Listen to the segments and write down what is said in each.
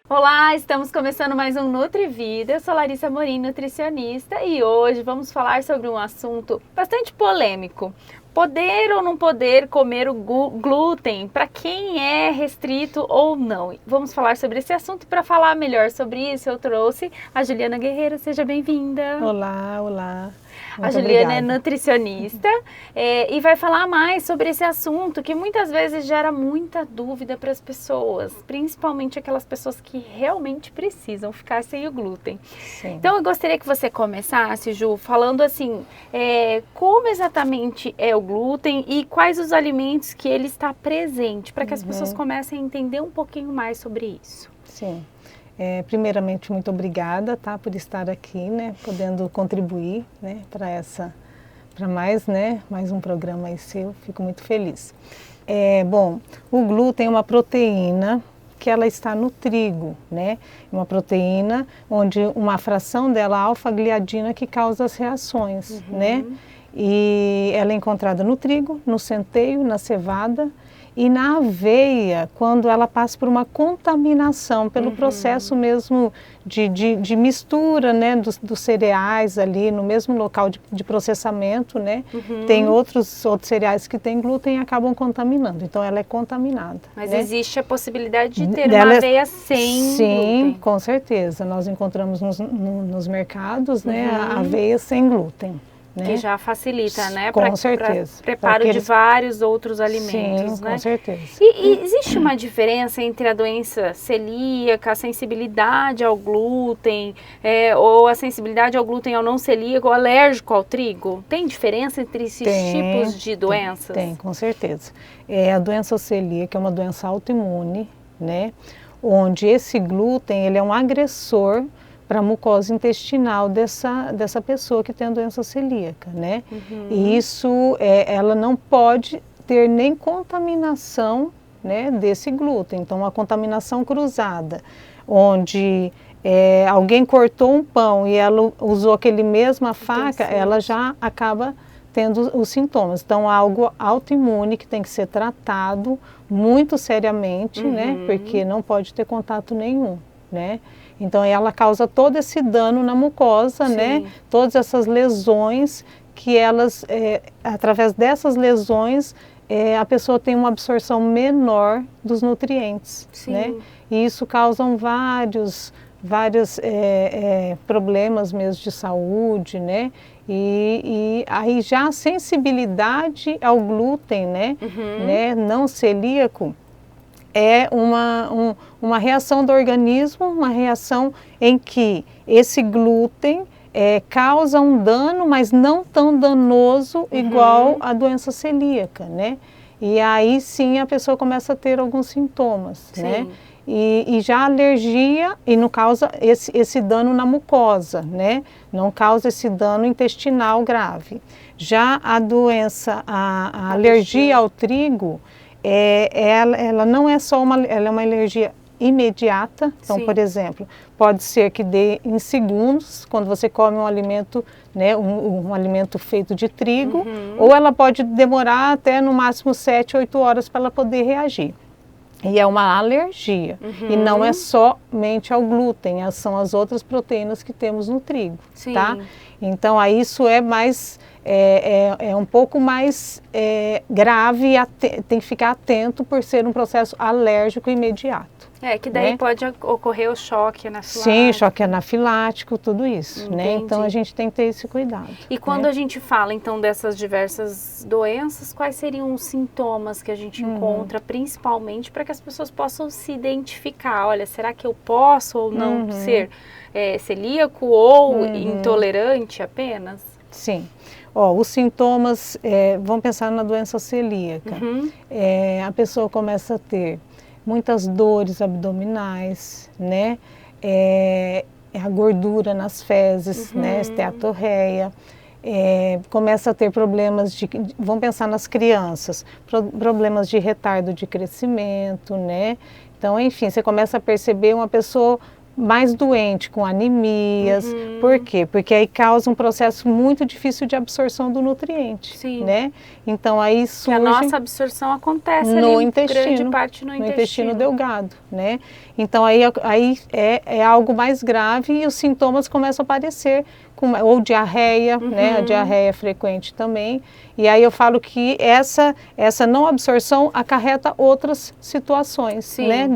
Olá, estamos começando mais um Nutri Vida. Eu sou Larissa Amorim, nutricionista, e hoje vamos falar sobre um assunto bastante polêmico. Poder ou não poder comer o glúten, para quem é restrito ou não. Vamos falar sobre esse assunto e para falar melhor sobre isso eu trouxe a Juliana Guerreiro. Seja bem-vinda. Olá, olá. A Juliana é nutricionista e vai falar mais sobre esse assunto que muitas vezes gera muita dúvida para as pessoas, principalmente aquelas pessoas que realmente precisam ficar sem o glúten. Sim. Então eu gostaria que você começasse, Ju, falando assim, como exatamente é o glúten e quais os alimentos que ele está presente, para que as pessoas comecem a entender um pouquinho mais sobre isso. Sim. Primeiramente, muito obrigada, tá, por estar aqui, né, podendo contribuir, né, para mais um programa aí seu. Fico muito feliz. Bom, o glúten é uma proteína que ela está no trigo, né? Uma proteína onde uma fração dela, a alfa-gliadina, que causa as reações, né? E ela é encontrada no trigo, no centeio, na cevada e na aveia, quando ela passa por uma contaminação, pelo processo mesmo de mistura, né, dos cereais ali no mesmo local de processamento, né? Tem outros cereais que têm glúten e acabam contaminando, então ela é contaminada. Mas né? Existe a possibilidade de ter uma aveia sem glúten? Sim, com certeza. Nós encontramos nos mercados, né, a aveia sem glúten. Que já facilita, né? Com certeza. Preparo de vários outros alimentos, sim, né? Com certeza. E existe uma diferença entre a doença celíaca, a sensibilidade ao glúten, ou a sensibilidade ao glúten ao não celíaco, ou alérgico ao trigo? Tem diferença entre esses tipos de doenças? Tem, com certeza. A doença celíaca é uma doença autoimune, né? Onde esse glúten, ele é um agressor para a mucosa intestinal dessa pessoa que tem a doença celíaca, né? E isso, ela não pode ter nem contaminação, né, desse glúten. Então, uma contaminação cruzada, onde alguém cortou um pão e ela usou aquele mesma faca, ela já acaba tendo os sintomas. Então, algo autoimune que tem que ser tratado muito seriamente, né? Porque não pode ter contato nenhum, né? Então, ela causa todo esse dano na mucosa, né? Todas essas lesões que elas, através dessas lesões, a pessoa tem uma absorção menor dos nutrientes, né? E isso causa vários problemas mesmo de saúde, né? E aí já a sensibilidade ao glúten, né? Não celíaco, é uma reação do organismo, uma reação em que esse glúten causa um dano, mas não tão danoso igual a doença celíaca, né? E aí sim a pessoa começa a ter alguns sintomas, né? E já a alergia, e não causa esse dano na mucosa, né? Não causa esse dano intestinal grave. Já a doença, a alergia ao trigo, ela não é só ela é uma alergia imediata. Então, por exemplo, pode ser que dê em segundos, quando você come um alimento, né, um alimento feito de trigo, ou ela pode demorar até no máximo 7, 8 horas para ela poder reagir. E é uma alergia, e não é somente ao glúten, são as outras proteínas que temos no trigo, tá? Então, aí isso é mais... É um pouco mais grave e tem que ficar atento por ser um processo alérgico imediato. Que daí pode ocorrer o choque anafilático. Sim, choque anafilático, tudo isso, né? Então a gente tem que ter esse cuidado. E quando a gente fala então dessas diversas doenças, quais seriam os sintomas que a gente encontra, principalmente para que as pessoas possam se identificar? Olha, será que eu posso ou não ser celíaco ou intolerante apenas? Sim. Os sintomas, vamos pensar na doença celíaca. A pessoa começa a ter muitas dores abdominais, né? A gordura nas fezes, né? Esteatorreia. Começa a ter problemas vamos pensar nas crianças, problemas de retardo de crescimento, né? Então, enfim, você começa a perceber uma pessoa mais doente, com anemias. Por quê? Porque aí causa um processo muito difícil de absorção do nutriente, Sim. né? Então aí surge... a nossa absorção acontece no ali, intestino, grande parte no intestino delgado, né? Então aí é algo mais grave e os sintomas começam a aparecer, ou diarreia, né? A diarreia é frequente também. E aí eu falo que essa não absorção acarreta outras situações, Sim. né?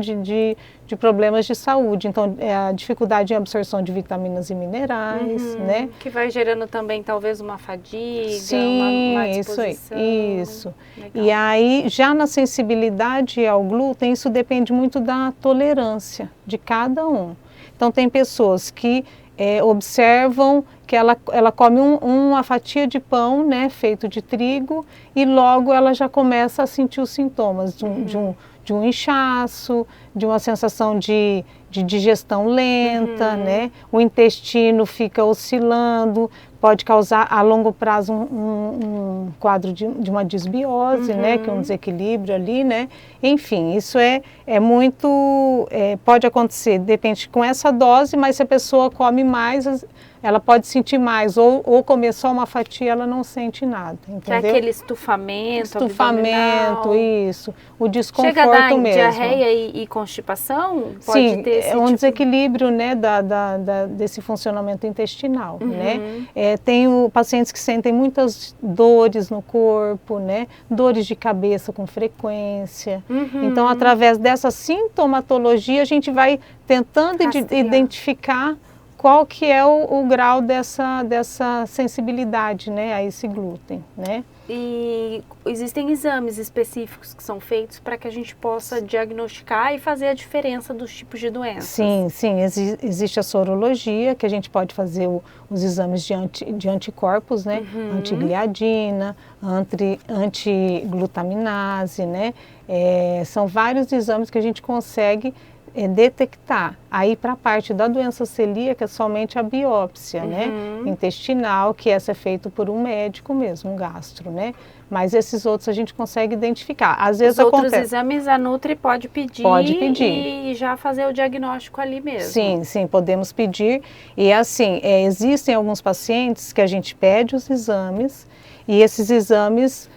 De problemas de saúde. Então, a dificuldade em absorção de vitaminas e minerais, né? Que vai gerando também talvez uma fadiga, Sim, uma isso aí, disposição. isso. Legal. E aí, já na sensibilidade ao glúten, isso depende muito da tolerância de cada um. Então, tem pessoas que observam que ela come uma fatia de pão, né, feito de trigo, e logo ela já começa a sentir os sintomas de um inchaço, de uma sensação de digestão lenta, né? O intestino fica oscilando, pode causar a longo prazo um quadro de uma disbiose, né? Que é um desequilíbrio ali, né? Enfim, isso é muito, pode acontecer, depende com essa dose, mas se a pessoa come mais, ela pode sentir mais, ou comer só uma fatia, ela não sente nada, entendeu? Que é aquele estufamento abdominal. Isso, o desconforto mesmo. Chega a dar mesmo. diarreia e constipação? Pode Sim, ter esse é um tipo... desequilíbrio, né, desse funcionamento intestinal, né? Tenho pacientes que sentem muitas dores no corpo, né? Dores de cabeça com frequência. Então, através dessa sintomatologia, a gente vai tentando identificar qual que é o grau dessa sensibilidade, né, a esse glúten, né? E existem exames específicos que são feitos para que a gente possa diagnosticar e fazer a diferença dos tipos de doenças? Sim, existe a sorologia, que a gente pode fazer os exames de anticorpos, né? Antigliadina, antiglutaminase, né? São vários exames que a gente consegue detectar. Aí, para a parte da doença celíaca, somente a biópsia, né, intestinal, que essa é feita por um médico mesmo, um gastro, né? Mas esses outros a gente consegue identificar. Às vezes outros exames a Nutri pode pedir e já fazer o diagnóstico ali mesmo. Sim, podemos pedir. E assim, existem alguns pacientes que a gente pede os exames e esses exames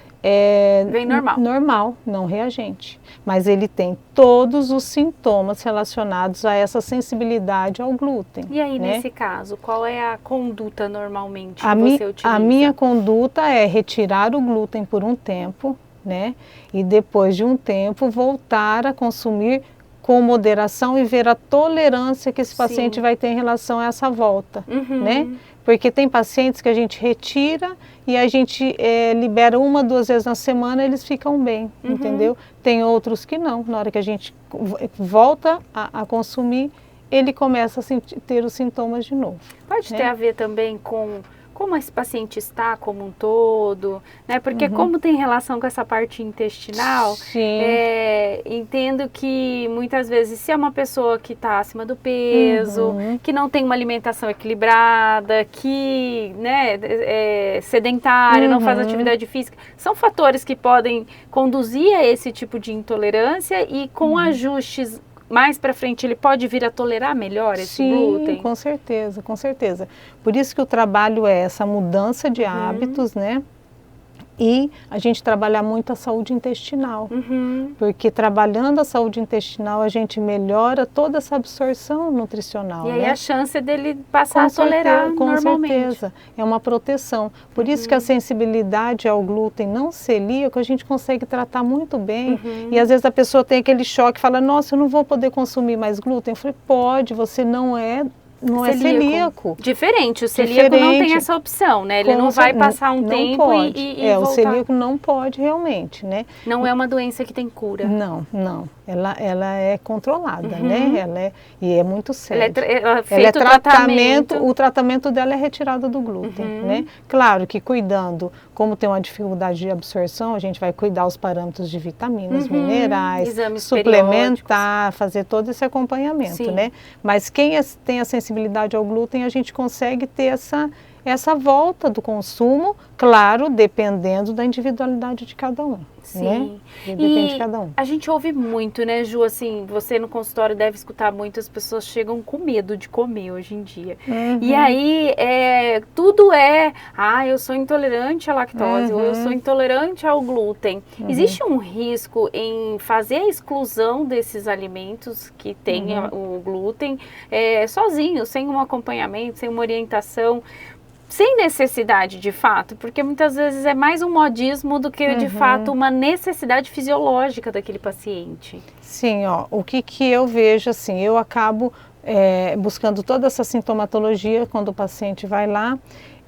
vem normal. Normal, não reagente. Mas ele tem todos os sintomas relacionados a essa sensibilidade ao glúten. E aí, né? Nesse caso, qual é a conduta normalmente que você utiliza? A minha conduta é retirar o glúten por um tempo, né? E depois de um tempo voltar a consumir com moderação e ver a tolerância que esse paciente vai ter em relação a essa volta, né? Porque tem pacientes que a gente retira e a gente libera 1, 2 vezes na semana, eles ficam bem, entendeu? Tem outros que não, na hora que a gente volta a consumir, ele começa a ter os sintomas de novo. Pode ter a ver também com como esse paciente está como um todo, né? Porque como tem relação com essa parte intestinal, entendo que muitas vezes se é uma pessoa que está acima do peso, que não tem uma alimentação equilibrada, que é sedentária, não faz atividade física, são fatores que podem conduzir a esse tipo de intolerância e com ajustes mais para frente ele pode vir a tolerar melhor esse glúten? Sim, com certeza, com certeza. Por isso que o trabalho é essa mudança de hábitos, né? E a gente trabalhar muito a saúde intestinal, porque trabalhando a saúde intestinal a gente melhora toda essa absorção nutricional. E aí a chance dele passar a tolerar normalmente. Com certeza, é uma proteção. Por isso que a sensibilidade ao glúten não celíaco a gente consegue tratar muito bem. E às vezes a pessoa tem aquele choque e fala, nossa, eu não vou poder consumir mais glúten. Eu falei, pode, você não é celíaco. Diferente, o celíaco não tem essa opção, né? Ele não vai passar um tempo e voltar. O celíaco não pode realmente, né? Não é uma doença que tem cura. Não. Ela é controlada, né? E é muito séria. Ela é tratamento. O tratamento dela é retirada do glúten, né? Claro que cuidando, como tem uma dificuldade de absorção, a gente vai cuidar os parâmetros de vitaminas, minerais, exames suplementar, fazer todo esse acompanhamento, né? Mas quem tem a sensibilidade ao glúten, a gente consegue ter essa volta do consumo, claro, dependendo da individualidade de cada um. Sim. Né? Depende de cada um. A gente ouve muito, né, Ju, assim, você no consultório deve escutar muito, as pessoas chegam com medo de comer hoje em dia. E aí, tudo eu sou intolerante à lactose, ou eu sou intolerante ao glúten. Existe um risco em fazer a exclusão desses alimentos que têm o glúten sozinho, sem um acompanhamento, sem uma orientação, sem necessidade de fato, porque muitas vezes é mais um modismo do que de fato uma necessidade fisiológica daquele paciente. Sim, ó, o que eu vejo assim, eu acabo buscando toda essa sintomatologia quando o paciente vai lá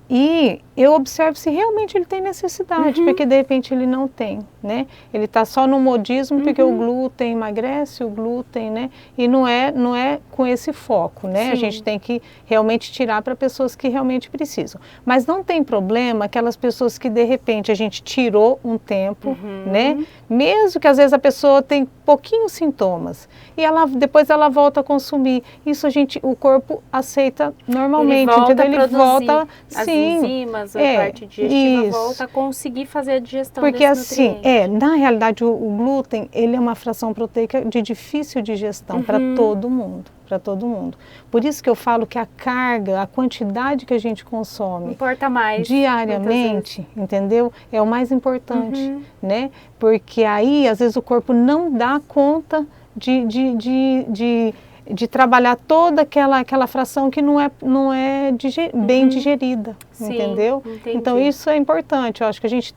e eu observo se realmente ele tem necessidade, porque de repente ele não tem, né? Ele está só no modismo porque o glúten emagrece, o glúten, né? E não é com esse foco, né? Sim. A gente tem que realmente tirar para pessoas que realmente precisam. Mas não tem problema aquelas pessoas que de repente a gente tirou um tempo, né? Mesmo que às vezes a pessoa tem pouquinhos sintomas e depois ela volta a consumir. Isso o corpo aceita normalmente, ele volta as enzimas, a parte digestiva volta a conseguir fazer a digestão porque desse nutriente. na realidade o glúten, ele é uma fração proteica de difícil digestão para todo mundo. Por isso que eu falo que a carga, a quantidade que a gente consome importa mais diariamente, entendeu? É o mais importante, né? Porque aí, às vezes, o corpo não dá conta de trabalhar toda aquela fração que não é bem digerida, Sim, entendeu? entendi. Então isso é importante, eu acho que a gente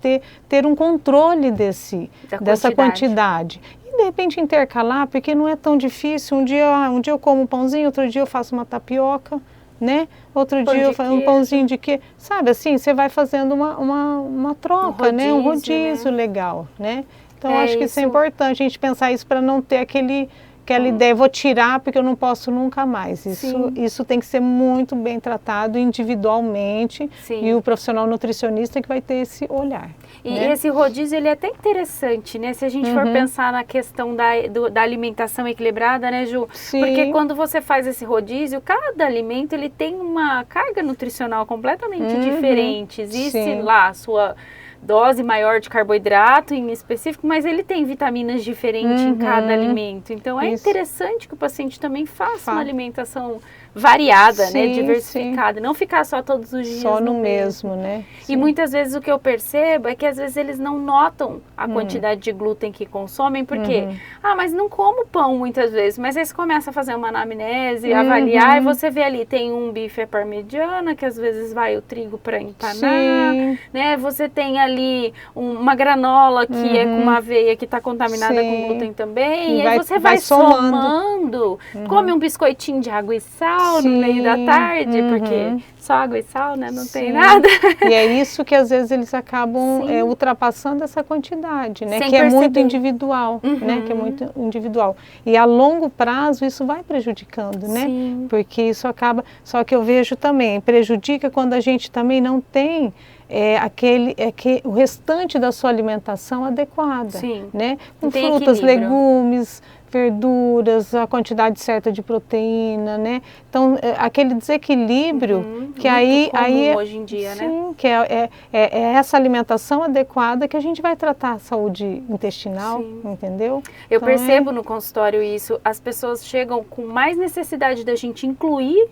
ter um controle dessa quantidade. E de repente intercalar, porque não é tão difícil, um dia eu como um pãozinho, outro dia eu faço uma tapioca, né? Outro dia eu faço um pãozinho de queijo, sabe assim, você vai fazendo uma troca, rodízio, né? Um rodízio legal, né? Então acho que isso é importante, a gente pensar isso para não ter aquela ideia, vou tirar porque eu não posso nunca mais. Isso tem que ser muito bem tratado individualmente. Sim. E o profissional nutricionista que vai ter esse olhar. E né? esse rodízio, ele é até interessante, né? Se a gente for pensar na questão da alimentação equilibrada, né, Ju? Sim. Porque quando você faz esse rodízio, cada alimento, ele tem uma carga nutricional completamente diferente. Existe lá a sua dose maior de carboidrato em específico, mas ele tem vitaminas diferentes em cada alimento. Então é interessante que o paciente também faça uma alimentação variada, né, diversificada, não ficar só todos os dias só no mesmo, né? E muitas vezes o que eu percebo é que às vezes eles não notam a quantidade de glúten que consomem, porque mas não como pão muitas vezes, mas aí você começa a fazer uma anamnese, avaliar, e você vê ali, tem um bife à parmegiana, que às vezes vai o trigo para empanar, né? Você tem ali uma granola que é com uma aveia que está contaminada com glúten também, e aí você vai somando, come um biscoitinho de água e sal no meio da tarde, porque só água e sal, né? Não tem nada. E é isso que às vezes eles acabam ultrapassando essa quantidade, né? Sem que é perceber. Muito individual, né? Que é muito individual. E a longo prazo isso vai prejudicando, né? Sim. Porque isso acaba... Só que eu vejo também, prejudica quando a gente também não tem o restante da sua alimentação adequada, né? Com frutas, legumes, verduras, a quantidade certa de proteína, né? Então, aquele desequilíbrio que aí hoje em dia, né? Que é essa alimentação adequada que a gente vai tratar a saúde intestinal, entendeu? Eu percebo no consultório isso, as pessoas chegam com mais necessidade da gente incluir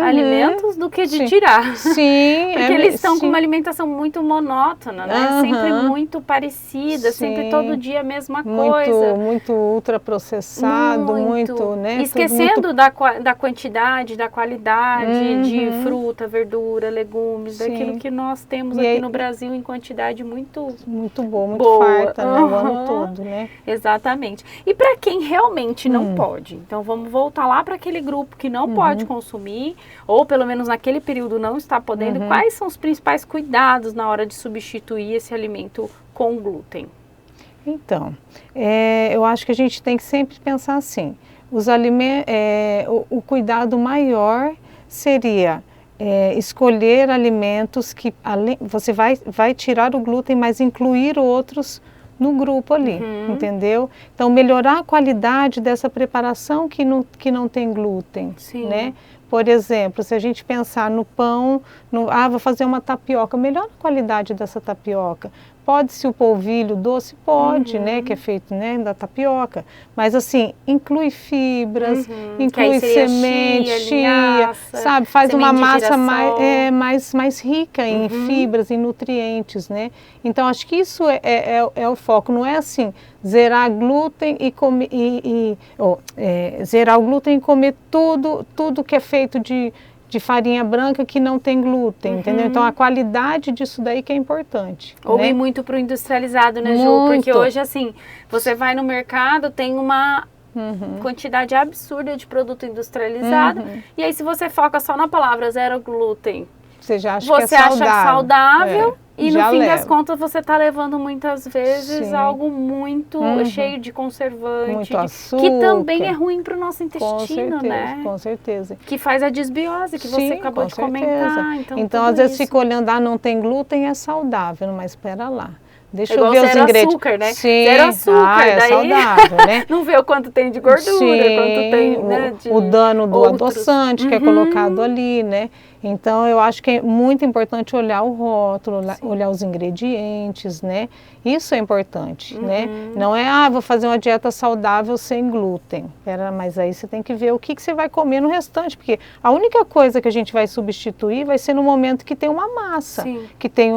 alimentos do que de tirar. Sim. Porque eles estão com uma alimentação muito monótona, né? Sempre muito parecida, sempre todo dia a mesma coisa. Muito ultraprocessado, muito, né? Esquecendo da quantidade, da qualidade de fruta, verdura, legumes, daquilo que nós temos aqui no Brasil em quantidade muito boa, muito farta, né? O ano todo, né? Exatamente. E para quem realmente não pode, então vamos voltar lá para aquele grupo que não pode consumir, ou pelo menos naquele período não está podendo, quais são os principais cuidados na hora de substituir esse alimento com glúten? Então, eu acho que a gente tem que sempre pensar assim, o cuidado maior seria escolher alimentos que você vai tirar o glúten, mas incluir outros no grupo ali, entendeu? Então, melhorar a qualidade dessa preparação que não tem glúten, Sim. né? Por exemplo, se a gente pensar no pão, vou fazer uma tapioca, melhora a qualidade dessa tapioca. Pode-se o polvilho doce? Pode, né, que é feito, né, da tapioca. Mas assim, inclui fibras, inclui semente, chia, sabe? Faz uma massa mais rica em fibras, em nutrientes, né? Então, acho que isso é o foco. Não é assim, zerar glúten e comer, zerar o glúten e comer tudo que é feito de farinha branca que não tem glúten, entendeu? Então, a qualidade disso daí que é importante. Ou né? ir muito pro industrializado, né, Ju? Porque hoje, assim, você vai no mercado, tem uma quantidade absurda de produto industrializado, e aí se você foca só na palavra zero glúten, você já acha você acha saudável e no fim das leva. contas você está levando muitas vezes algo muito cheio de conservante, muito açúcar, que também é ruim para o nosso intestino, né? Com certeza. Que faz a desbiose, que você acabou de comentar. Então às vezes fica olhando, não tem glúten, é saudável, mas espera lá. Deixa eu ver os zero ingredientes. Açúcar, né? Sim. Zero açúcar, é daí saudável, né? não vê o quanto tem de gordura, quanto tem, né, o dano do adoçante que é colocado ali, né? Então, eu acho que é muito importante olhar o rótulo, olhar os ingredientes, né? Isso é importante, né? Não é, vou fazer uma dieta saudável sem glúten. Mas aí você tem que ver o que você vai comer no restante, porque a única coisa que a gente vai substituir vai ser no momento que tem uma massa, que tem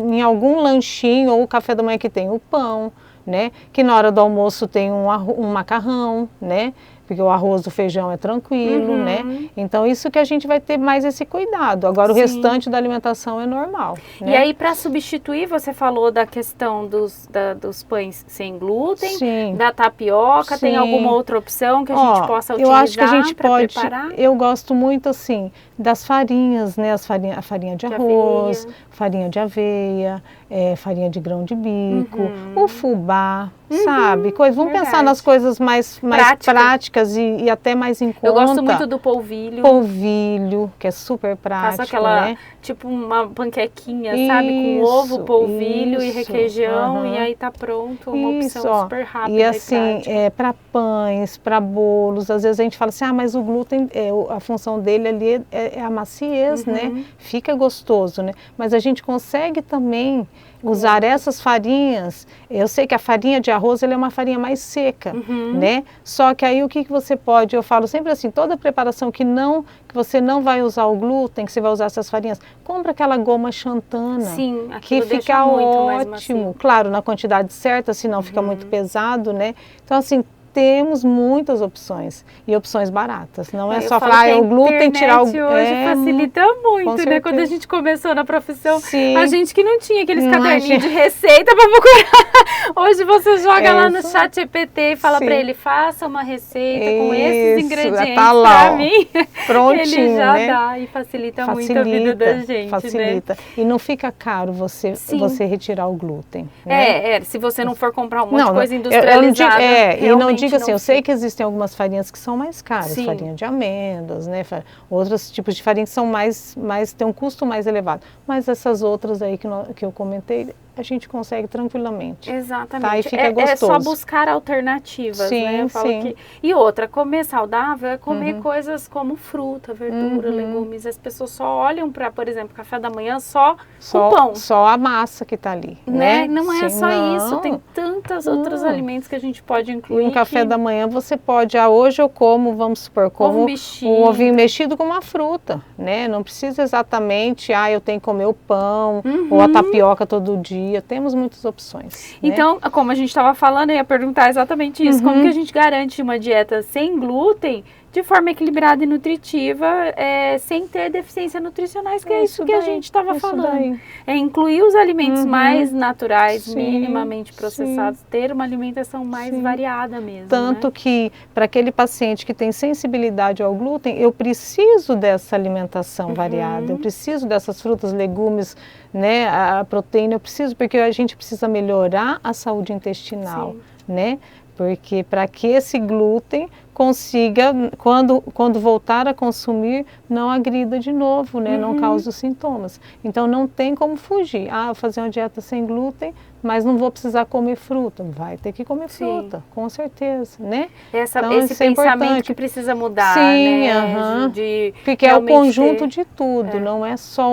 em algum lanchinho ou café da manhã que tem o pão, né? Que na hora do almoço tem um macarrão, né? Porque o arroz, o feijão é tranquilo, né? Então, isso que a gente vai ter mais esse cuidado. Agora, o restante da alimentação é normal. Né? E aí, para substituir, você falou da questão dos pães sem glúten, da tapioca. Tem alguma outra opção que a gente possa utilizar? Eu acho que a gente pode preparar? Eu gosto muito, assim, das farinhas, né? A farinha de arroz, farinha de aveia, farinha de grão de bico, o fubá, sabe? Vamos pensar nas coisas mais práticas e até mais em conta. Eu gosto muito do polvilho. Polvilho, que é super prático, faço aquela, né? tipo uma panquequinha, sabe? Com ovo, polvilho e requeijão, e aí tá pronto, uma opção super rápida e assim, para pães, para bolos, às vezes a gente fala assim, mas o glúten, a função dele ali é a maciez, né? Fica gostoso, né? Mas a gente consegue também usar essas farinhas. Eu sei que a farinha de arroz ela é uma farinha mais seca, né? Só que aí o que você pode, eu falo sempre assim, toda preparação que você não vai usar o glúten, que você vai usar essas farinhas, compra aquela goma xantana, que fica ótimo, claro, na quantidade certa, senão fica muito pesado, né? Então assim, temos muitas opções e opções baratas. Não é só falar, o glúten, tirar o... hoje facilita muito, né? Quando a gente começou na profissão, a gente que não tinha aqueles caderninhos de receita para procurar. Hoje você joga lá no chat GPT e fala para ele, faça uma receita com esses ingredientes para mim. Prontinho, ele já dá e facilita muito a vida da gente, facilita. Né? E não fica caro você retirar o glúten. Né? Se você não for comprar um monte de coisa industrializada. E não diga assim, eu sei que existem algumas farinhas que são mais caras, farinha de amêndoas, né? Outros tipos de farinha que são tem um custo mais elevado. Mas essas outras aí que eu comentei, a gente consegue tranquilamente. Exatamente. Tá? E fica gostoso. É só buscar alternativas, né? Eu falo que... E outra, comer saudável é comer coisas como fruta, verdura, legumes. As pessoas só olham para, por exemplo, café da manhã só o pão. Só a massa que está ali, né? Não é só isso, tem tantos outros alimentos que a gente pode incluir. No café da manhã você pode, hoje eu como, vamos supor, como um ovinho mexido com uma fruta, né? Não precisa exatamente, eu tenho que comer o pão ou a tapioca todo dia. Temos muitas opções. Então, como a gente estava falando, eu ia perguntar exatamente isso. Como que a gente garante uma dieta sem glúten de forma equilibrada e nutritiva, sem ter deficiências nutricionais, que é isso que a gente estava falando. É incluir os alimentos mais naturais, minimamente processados, ter uma alimentação mais variada mesmo. Tanto que, para aquele paciente que tem sensibilidade ao glúten, eu preciso dessa alimentação variada, eu preciso dessas frutas, legumes, né, a proteína, eu preciso, porque a gente precisa melhorar a saúde intestinal, né? Porque para que esse glúten consiga, quando voltar a consumir, não agrida de novo, né? Não cause os sintomas. Então, não tem como fugir. Fazer uma dieta sem glúten mas não vou precisar comer fruta. Vai ter que comer fruta, com certeza, né? Então, esse pensamento que precisa mudar, sim, né? Porque é o conjunto de tudo, não é só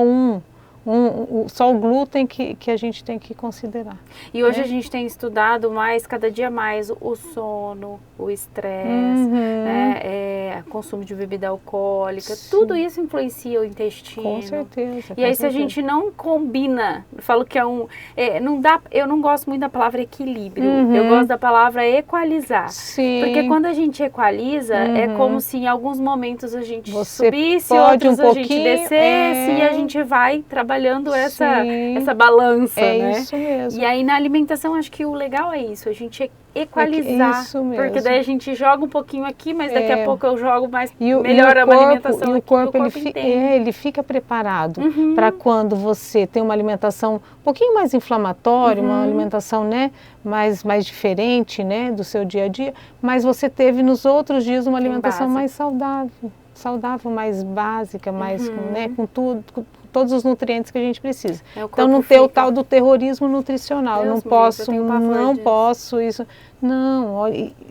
só o glúten que a gente tem que considerar. E hoje a gente tem estudado cada dia mais, o sono, o estresse, né, consumo de bebida alcoólica, tudo isso influencia o intestino. Com certeza. E aí se a gente não combina, eu falo que não dá, eu não gosto muito da palavra equilíbrio, eu gosto da palavra equalizar. Sim. Porque quando a gente equaliza, é como se em alguns momentos a gente Você subisse, pode outros a gente descesse, e a gente vai trabalhando essa balança, né? Isso mesmo. E aí na alimentação acho que o legal é isso, a gente equalizar, isso mesmo. Porque daí a gente joga um pouquinho aqui, mas daqui a pouco eu jogo mais, melhora a alimentação e aqui, o corpo entende. ele fica preparado para quando você tem uma alimentação um pouquinho mais inflamatória, uma alimentação, né, mais diferente, né, do seu dia a dia, mas você teve nos outros dias uma alimentação mais saudável, mais básica, mais, né, com todos os nutrientes que a gente precisa. Então não ter o tal do terrorismo nutricional. Deus não posso isso. Não,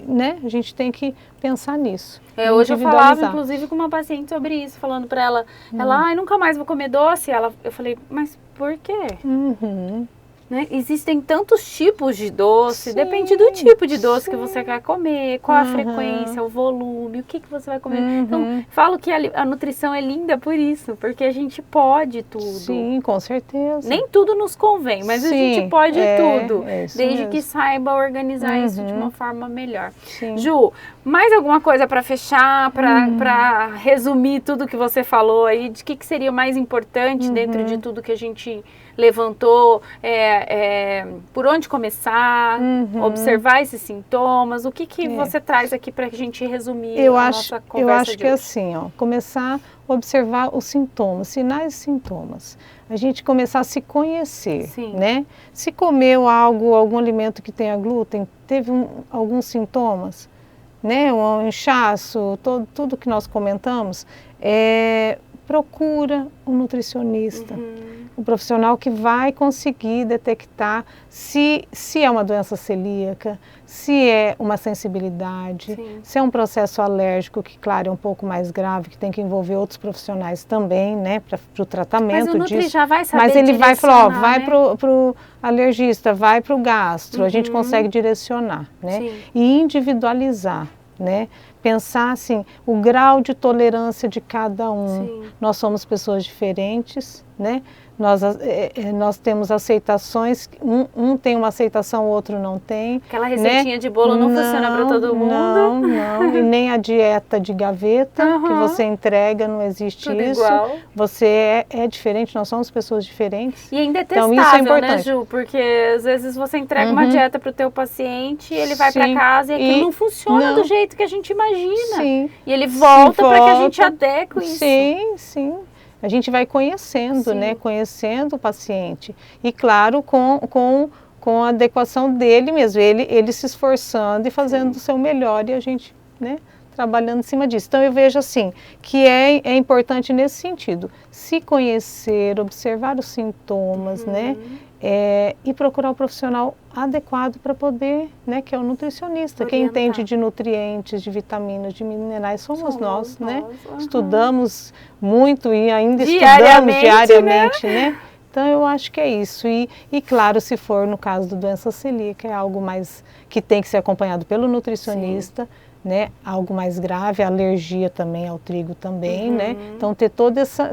né? A gente tem que pensar nisso. Hoje eu falava, inclusive, com uma paciente sobre isso, falando para ela, nunca mais vou comer doce. Eu falei, mas por quê? Né? Existem tantos tipos de doce, depende do tipo de doce que você quer comer, qual a frequência, o volume, o que você vai comer. Então, falo que a nutrição é linda por isso, porque a gente pode tudo. Sim, com certeza. Nem tudo nos convém, mas a gente pode tudo, desde mesmo. que saiba organizar isso de uma forma melhor. Sim. Ju, mais alguma coisa para fechar, para resumir tudo que você falou aí, de que seria o mais importante dentro de tudo que a gente levantou, por onde começar, observar esses sintomas, o que você traz aqui para a gente resumir nossa conversa Eu acho de que hoje? assim, começar a observar os sintomas, sinais e sintomas. A gente começar a se conhecer, né? Se comeu algum alimento que tenha glúten, teve alguns sintomas, né? Um inchaço, tudo que nós comentamos, procura um nutricionista, um profissional que vai conseguir detectar se é uma doença celíaca, se é uma sensibilidade, se é um processo alérgico, que claro é um pouco mais grave, que tem que envolver outros profissionais também, né, para o tratamento disso. Mas o Nutri já vai saber Mas ele vai falar, vai né? pro alergista, vai pro gastro, a gente consegue direcionar, né, e individualizar, né, pensar assim, o grau de tolerância de cada um. Nós somos pessoas diferentes, né? Nós temos aceitações, um tem uma aceitação, o outro não tem. Aquela receitinha de bolo não funciona para todo mundo. Não, e nem a dieta de gaveta que você entrega, não existe tudo isso. Igual. Você é diferente, nós somos pessoas diferentes. E ainda é testável, então, isso é importante. né, Ju? Porque às vezes você entrega uma dieta para o teu paciente, ele vai para casa e aquilo não funciona do jeito que a gente imagina. E ele volta para que a gente adeque isso. Sim. A gente vai conhecendo, né? Conhecendo o paciente. E claro, com a adequação dele mesmo, ele se esforçando e fazendo o seu melhor e a gente, né, trabalhando em cima disso. Então eu vejo assim, que é importante nesse sentido, se conhecer, observar os sintomas, né? E procurar o profissional adequado para poder, né, que é o nutricionista. Quem entende de nutrientes, de vitaminas, de minerais, somos nós, né? Estudamos muito e ainda estudamos diariamente, né? Então eu acho que é isso. E claro, se for no caso da doença celíaca, é algo mais que tem que ser acompanhado pelo nutricionista, né? Algo mais grave, a alergia também ao trigo também, né? Então ter toda essa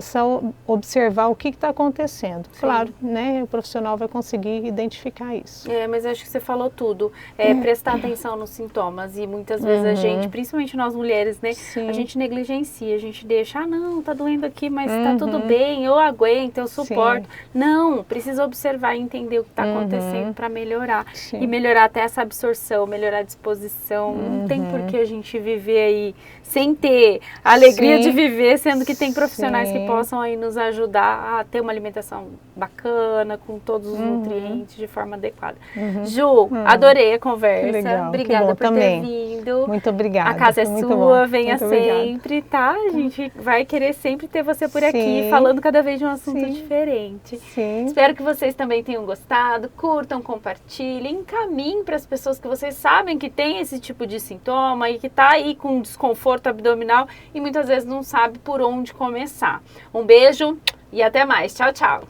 observar o que está acontecendo. Claro, né? O profissional vai conseguir identificar isso. Mas acho que você falou tudo. Prestar atenção nos sintomas e muitas vezes a gente, principalmente nós mulheres, né? A gente negligencia, a gente deixa, não, tá doendo aqui, mas tá tudo bem, eu aguento, eu suporto. Não, precisa observar e entender o que está acontecendo para melhorar. E melhorar até essa absorção, melhorar a disposição. Não tem por que a gente viver aí sem ter a alegria Sim. de viver, sendo que tem profissionais Sim. que possam aí nos ajudar a ter uma alimentação bacana, com todos os nutrientes de forma adequada. Ju, adorei a conversa. Que legal, Obrigada que bom, por também. ter vindo. Muito obrigada. A casa é Muito sua, bom. venha Muito obrigada. sempre, tá? A gente vai querer sempre ter você por aqui, Sim. falando cada vez de um assunto Sim. diferente. Sim. Espero que vocês também tenham gostado, curtam, compartilhem, encaminhem para as pessoas que vocês sabem que tem esse tipo de sintoma e que tá aí com desconforto abdominal e muitas vezes não sabe por onde começar. Um beijo e até mais. Tchau, tchau.